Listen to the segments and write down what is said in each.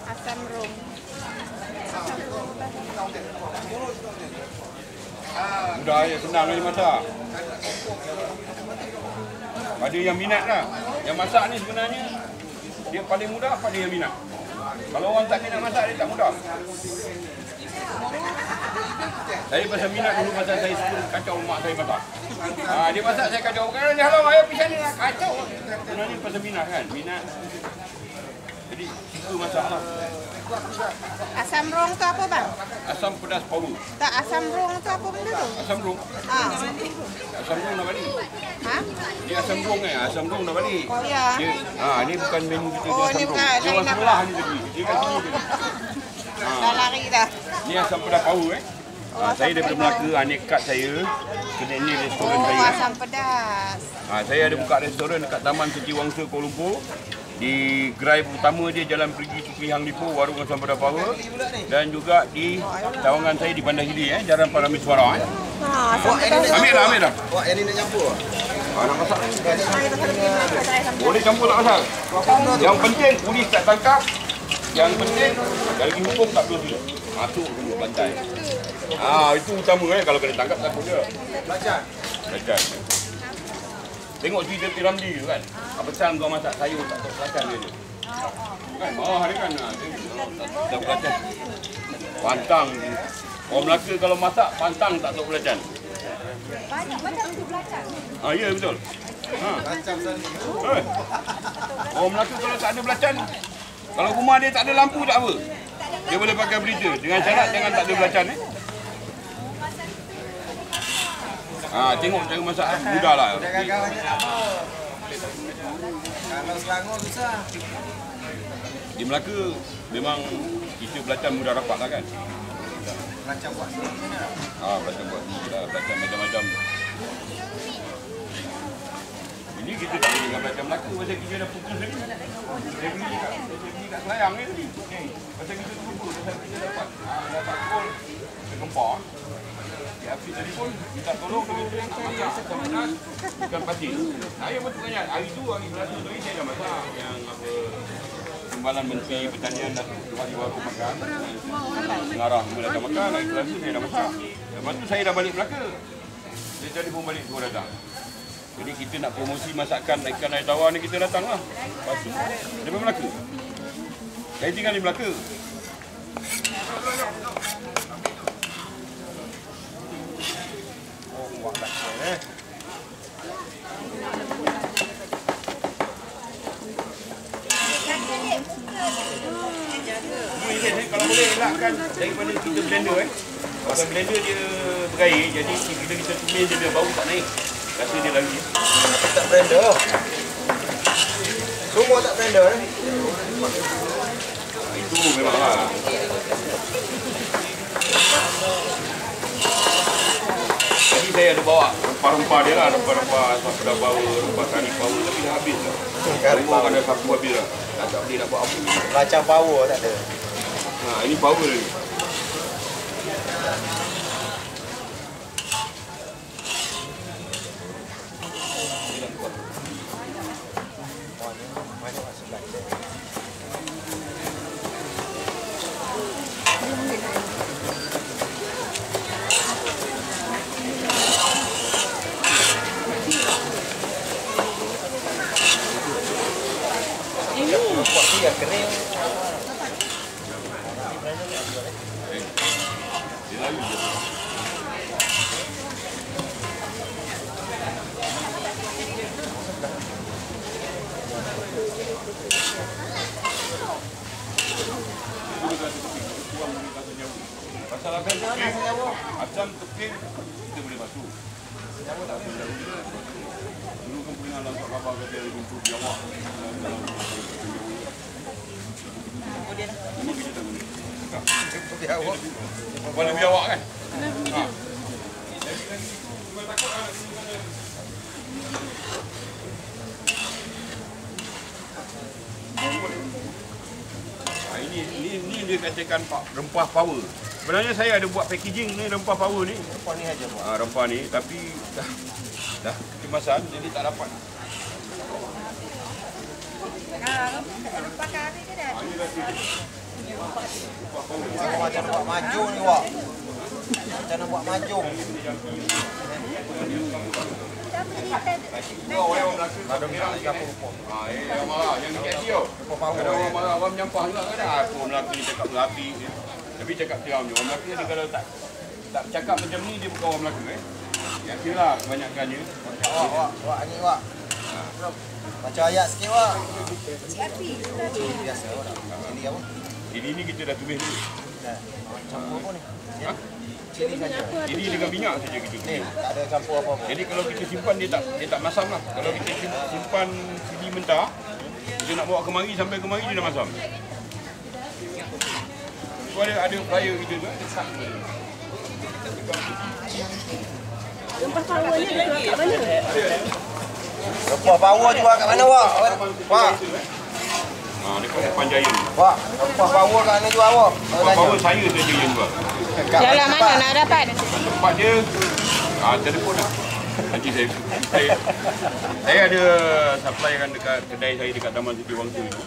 Asam rum. Mudah je, senang je masak. Pada yang minat lah. Yang masak ni sebenarnya dia paling mudah pada yang minat. Kalau orang tak minat masak, dia tak mudah. Saya pasal minat dulu, pasal saya suka kacau mak saya masak. Dia masak, saya kacau. Kan dia halau, ayo pergi sana, kacau. Sebenarnya pasal minat kan, minat. Jadi suka masak lah. Asam rong tu apa bang? Asam pedas power. Tak, asam rong tu apa benda tu? Asam rong. Asam rong dah balik. Ha? Dia asam rong asam rong dah balik. Oh ya. Dia, ni bukan menu kita, Oh, dia ni asam bukan, rong. Dia orang lain sebelah ni tadi. Dia kat sini tadi. Dah lari dah. Ni asam pedas power saya daripada Melaka, ni kad saya. Kedai ni restoran saya. Oh, asam pedas. Saya ada buka restoran dekat Taman Setiawangsa Kuala Lumpur. Di gerai utama dia Jalan Perigi Sukri Hang Lipo, warung asam pedas power. Dan juga di tawangan saya di Bandar Hili, Jalan Paramiswara. Asam pedas. Ambil dah. Wah, yang ni nak campur? Nak masak ni. Boleh campur tak masak. Yang penting polis tak tangkap. Yang penting dari hukum tak perlu dia. Masuk dulu bantai. Itu utama kalau kena tangkap tak boleh. Belajar. Tengok cerita Piramli tu kan. Apa pasal kau masak sayur tak tahu belacan dia. Kan? Hari kan. Tak belacan. Pantang. Orang Melaka kalau masak pantang tak tahu belacan. Banyak macam tu belacan. Ya betul. Orang Melaka kalau tak ada belacan, kalau rumah dia tak ada lampu tak apa. Dia boleh pakai berita dengan syarat jangan tak ada belacan tengok cara masak mudah lah. Kalau Selangor susah. Di Melaka memang kita belacan mudah dapat lah kan. Belacan buat sendiri lah. Belacan buat sendiri lah, belacan macam-macam. Ini kita tak boleh dengan belacan Melaka pasal kita dah pukul sendiri. Saya beli kat Selayang ni tadi. Pasal kita terlupa, pasal kita dapat call tergempar. Api telefon minta tolong dengan saya nak masak asam pedas ikan patin. Saya betul kan hari tu hari Selasa tu saya dah masak yang apa Timbalan Menteri Pertanian dah bagi warung makan. Ngarah semua datang makan, hari Selasa saya dah masak. Lepas tu saya dah balik Melaka. Saya telefon balik tu datang. Jadi kita nak promosi masakan ikan air tawar ni kita datang lah. Lepas tu daripada Melaka. Saya tinggal di Melaka. Kalau boleh elakkan daripada kita blender Pasal blender dia berair, jadi kita tumis dia bau tak naik. Rasa dia lagi. Tak blender. Semua tak blender Itu memanglah. Jadi saya ada bawa rempah-rempah dia lah, rempah-rempah asam pedas power, rempah kari power, tapi dah habis lah. Kari power ada satu habis lah. Tak boleh nak buat apa. Belacan power tak ada. Ini power ni. Buat dia kering. Pasal asam keping kita boleh basuh. Dulu kan pernah langkah bapa kata jumpa di awak. Ini kita tak boleh. Di awak. Boleh biawak kan? Ini dia katakan rempah power. Sebenarnya saya ada buat packaging ni rempah power ni. Rempah ni aja buat. Rempah ni tapi dah kemasan jadi tak dapat. Rempah kari ke dah? Macam nak buat maju ni wak. Macam nak buat maju. Ada nak kapur pun. Yang marah yang dekat dia. Ada orang marah orang menyampah juga kan. Aku Melaka ni cakap berapi. Tapi cakap tiram je. Orang Melaka ni kalau tak cakap macam ni dia bukan orang Melaka Yang kira kebanyakannya. Wak ni wak. Baca ayat sikit wak. Api. Biasa wak. Ini apa? Ini kita dah tumis dulu. Campur apa ni? Ha? Cili saja. Ini dengan minyak saja kita Ni tumis. tak ada campur apa-apa. Jadi kalau kita simpan dia tak masam lah. Kalau kita simpan sili mentah, kita nak bawa kemari sampai kemari dia dah masam. So ada fryer kita tu. Rempah powernya jual kat mana? Rempah power jual kat mana wak? Wak. Dekat Depan Jaya. Wak, rempah power kat mana jual wak? Power saya saja yang jual. Jalan mana nak dapat? Tempat dia telefon lah. Nanti saya ada supply kan dekat kedai saya dekat Taman Siti Wangsa itu.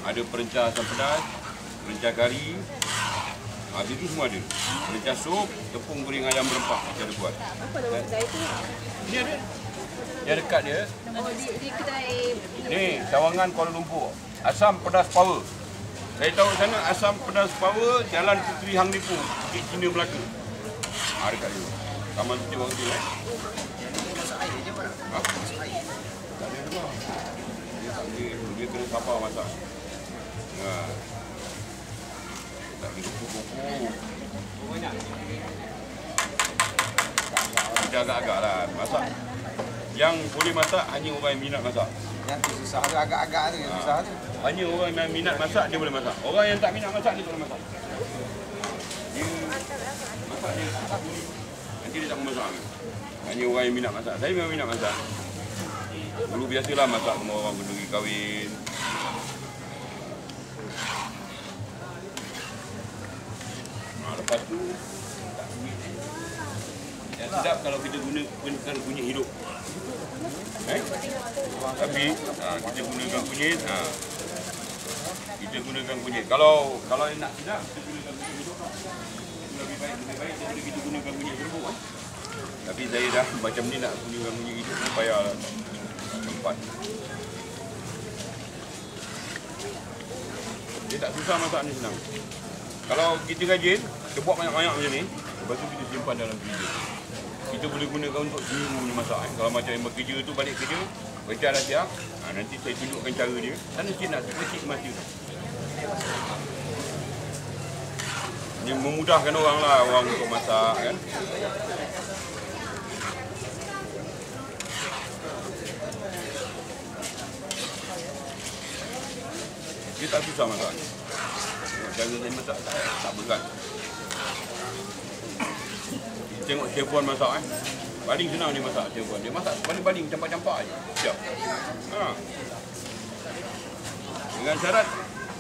Ada perencah asam pedas, perencah kari. Habis itu semua ada. Perencah sup, tepung goreng ayam berempah kita ada buat. Apa nama kedai tu? Ni ada. Yang dekat dia. Oh, di kedai. Ni Sawangan Kuala Lumpur. Asam Pedas Power. Saya tahu sana Asam Pedas Power Jalan Puteri Hang Lipu, Bukit Cina Melaka. Dekat dia. Taman Siti Wangsa Ha? Tak ada juga. Dia tak boleh, dia kena sabar masak. Tak boleh kuku-kuku. Kita agak-agak lah masak. Yang boleh masak hanya orang yang minat masak. Yang tu susah tu agak-agak tu susah tu. Hanya orang yang minat masak dia boleh masak. Orang yang tak minat masak dia tak boleh masak. Dia masak dia nanti dia tak mau masak. Hanya orang yang minat masak. Saya memang minat masak. Dulu biasalah masak semua orang berduri kahwin. Lepas tu tak kunyit. Yang sedap kalau kita gunakan kunyit hidup. Tapi kita gunakan kunyit. Kita gunakan kunyit. Kalau nak sedap kita gunakan kunyit hidup. Lebih baik daripada kita gunakan kunyit serbuk. Tapi saya dah macam ni nak gunakan kunyit hidup supaya cepat. Dia tak susah masak ni, senang. Kalau kita rajin, kita buat banyak-banyak macam ni, lepas tu kita simpan dalam freezer. Kita boleh gunakan untuk seminggu punya masak. Kalau macam yang bekerja tu balik kerja, kerja dah siap, nanti saya tunjukkan cara dia. Sana sikit nak kecil masa tu. Dia memudahkan orang lah, orang untuk masak kan. Dia tak susah masak. Cara saya masak tak berat. Tengok Chef Wan masak paling senang dia masak Chef Wan. Dia masak baling-baling campak-campak aje. Siap. Dengan syarat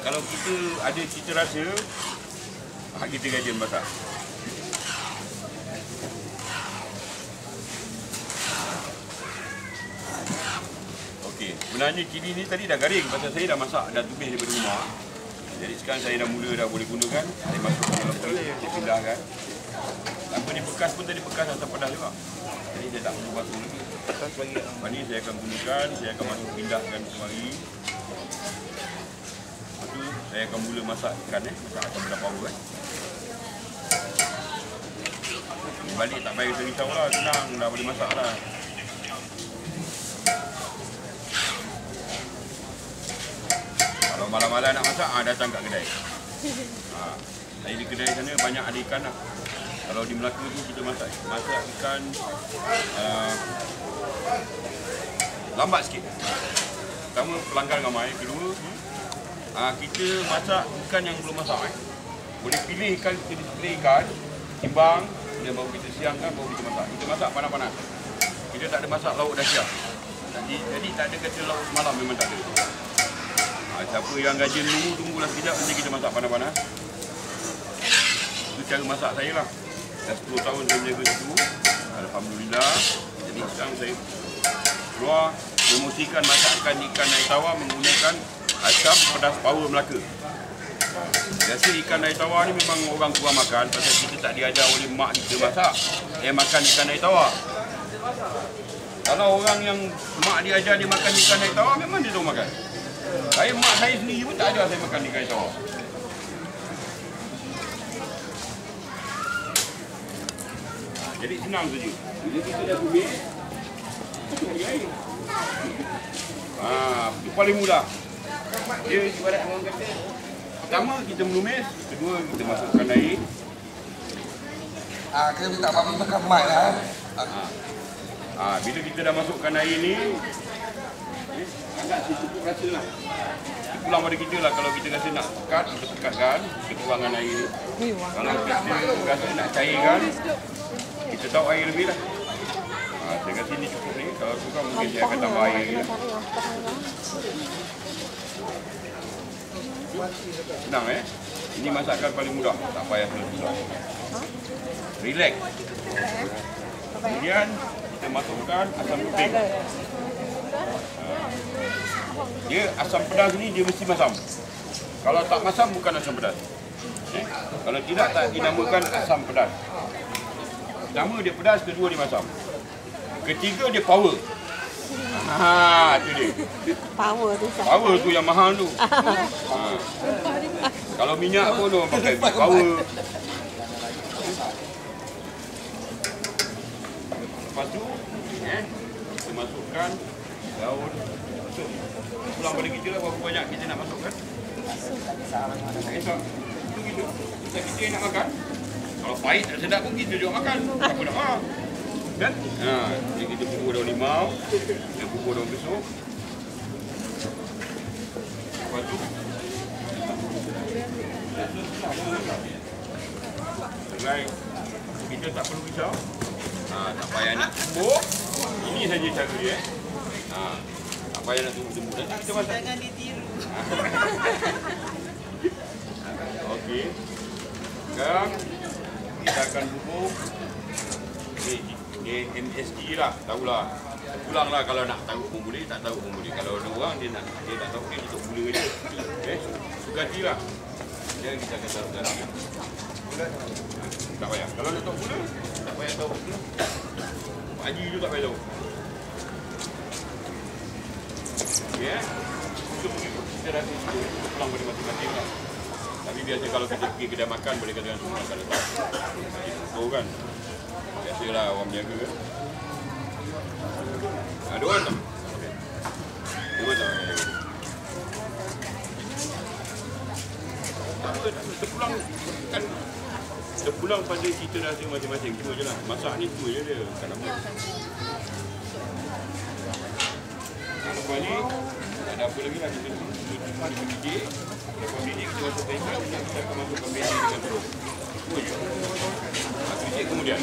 kalau kita ada cita rasa kita rajin masak. Okey, sebenarnya cili ni tadi dah garing pasal saya dah masak, dah tumis daripada rumah. Jadi sekarang saya dah mula dah boleh gunakan. Saya masuk dalam kulit, saya pindahkan. Apa ni bekas pun tadi bekas asam pedas juga. Jadi saya tak perlu basuh lagi. Lepas ni saya akan gunakan, saya akan masuk pindahkan kemari. Lepas tu saya akan mula masak ikan masak asam pedas power Balik tak payah risau lah, senang dah boleh masak lah. Kalau malam-malam nak masak, datang kat kedai. Saya di kedai sana banyak ada ikan lah. Kalau di Melaka tu kita masak ikan lambat sikit. Pertama pelanggan ramai, kedua kita masak ikan yang belum masak. Boleh pilih ikan, kita pilih ikan, timbang, dia baru kita siangkan, baru kita masak. Kita masak panas-panas. Kita tak ada masak lauk dah siap. Jadi tak ada kata lauk semalam, memang tak ada. Siapa yang rajin tunggulah sekejap, nanti kita masak panas-panas. cara masak saya lah. Dah 10 tahun saya menjaga situ. Alhamdulillah. Jadi sekarang saya keluar promosikan masakan ikan air tawar menggunakan asam pedas power Melaka. Biasa ikan air tawar ni memang orang kurang makan pasal kita tak diajar oleh mak kita masak. Makan ikan air tawar. Kalau orang yang mak dia ajar dia makan ikan air tawar, memang dia tahu makan. Mak saya sendiri pun tak ajar saya makan ikan air tawar. Jadi senang saja. Bila kita dah tumis, kita bagi air. Itu paling mudah. Dia ibarat orang kata, pertama kita menumis, kedua kita masukkan air. Kita minta Pak Min makan mic lah. Bila kita dah masukkan air ni, agak cukup rasa lah. Pulang pada kita lah, kalau kita rasa nak pekat, kita pekatkan, kita kurangkan air. Kalau kita rasa nak cairkan, kita tahu air lebih lah. Saya rasa ni cukup ni, kalau kurang mungkin saya akan tambah air lagi lah. Senang ini masakan paling mudah, tak payah susah. Relax. Kemudian kita masukkan asam putih. Dia asam pedas ni dia mesti masam. Kalau tak masam bukan asam pedas. Kalau tidak tak dinamakan asam pedas. Pertama dia pedas, kedua dia masam. Ketiga dia power. Tu dia. Power tu yang mahal tu. Kalau minyak pun orang pakai power. Lepas tu kita masukkan daun sup. Pulang pada kita lah berapa banyak kita nak masukkan. Tak kisah. Itu gitu. Kita nak makan. Kalau pahit tak sedap pun kita juga makan. Tak apa nak. Kan? Jadi kita bubur daun limau, kita bubur daun besuk. Lepas tu serai. Kita tak perlu risau. Tak payah nak tumbuk. Ini saja cara dia. Tak payah nak tumbuk-tumbuk. Nanti kita masak. Jangan ditiru. Okey. Sekarang kita akan bubur MSG lah, tahulah. Pulanglah kalau nak tahu pun boleh, tak tahu pun boleh. Kalau ada orang dia tak tahu dia tutup gula je. Suka hatilah. Jadi kita akan taruh dalam. Tak payah. Kalau nak tahu gula, tak payah tahu gula. Pak Haji juga tak payah tahu. Okey kita dah pulang pada masing-masing lah. Tapi biasa kalau kita pergi kedai makan boleh katakan semua makan lepas. Tahu kan? Biasalah orang berniaga kan. Ada orang tak? Ada orang tak? Tak apa, terpulang kan. Terpulang pada kita rasa masing-masing. Cuma je lah. Masak ni tu je dia. Tak nama. Lepas ni, tak ada apa lagi lah. Kita cuma dibidik. Lepas bidik kita masukkan ikan. Kita akan masukkan bidik dengan terus. Itu je. Bidik kemudian.